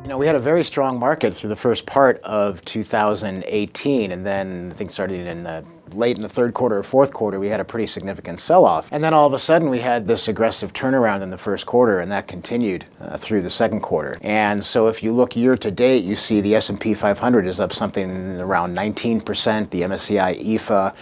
We had a very strong market through the first part of 2018, and then things started late in the third quarter or fourth quarter, we had a pretty significant sell-off. And then all of a sudden we had this aggressive turnaround in the first quarter, and that continued through the second quarter. And so if you look year to date, you see the S&P 500 is up something around 19%. The MSCI EFA,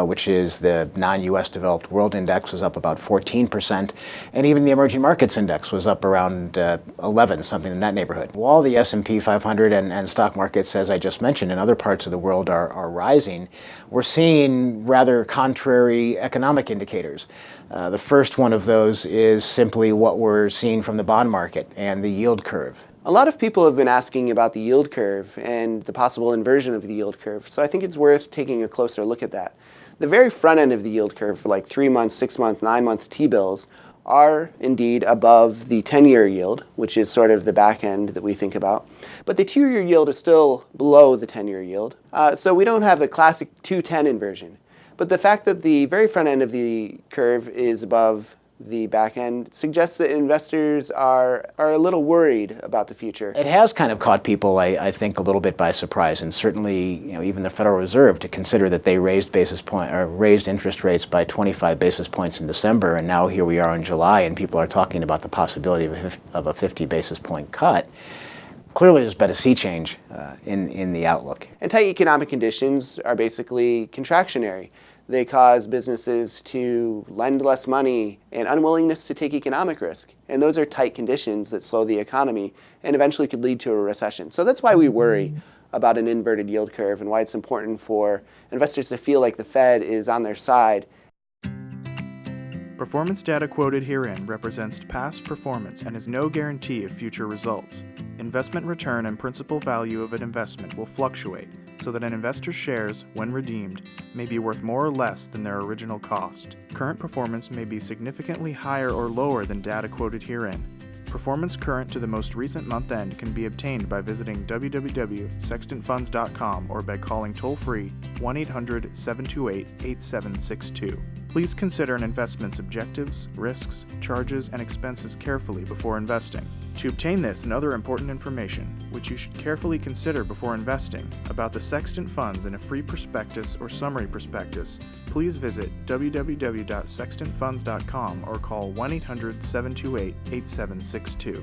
which is the non-US developed world index, was up about 14%. And even the emerging markets index was up around 11, something in that neighborhood. While the S&P 500 and stock markets, as I just mentioned, in other parts of the world are rising, we're seeing rather contrary economic indicators. The first one of those is simply what we're seeing from the bond market and the yield curve. A lot of people have been asking about the yield curve and the possible inversion of the yield curve, so I think it's worth taking a closer look at that. The very front end of the yield curve for like 3 months, 6 months, 9 months T-bills are indeed above the 10-year yield, which is sort of the back end that we think about. But the 2-year yield is still below the 10-year yield. So we don't have the classic 210 inversion. But the fact that the very front end of the curve is above the back end suggests that investors are a little worried about the future. It has kind of caught people, I think, a little bit by surprise, and certainly, even the Federal Reserve, to consider that they raised interest rates by 25 basis points in December, and now here we are in July, and people are talking about the possibility of a 50 basis point cut. Clearly, there's been a sea change in the outlook. And tight economic conditions are basically contractionary. They cause businesses to lend less money and unwillingness to take economic risk. And those are tight conditions that slow the economy and eventually could lead to a recession. So that's why we worry about an inverted yield curve and why it's important for investors to feel like the Fed is on their side. Performance data quoted herein represents past performance and is no guarantee of future results. Investment return and principal value of an investment will fluctuate, so that an investor's shares, when redeemed, may be worth more or less than their original cost. Current performance may be significantly higher or lower than data quoted herein. Performance current to the most recent month end can be obtained by visiting www.sextantfunds.com or by calling toll-free 1-800-728-8762. Please consider an investment's objectives, risks, charges, and expenses carefully before investing. To obtain this and other important information, which you should carefully consider before investing, about the Sextant Funds in a free prospectus or summary prospectus, please visit www.sextantfunds.com or call 1-800-728-8762.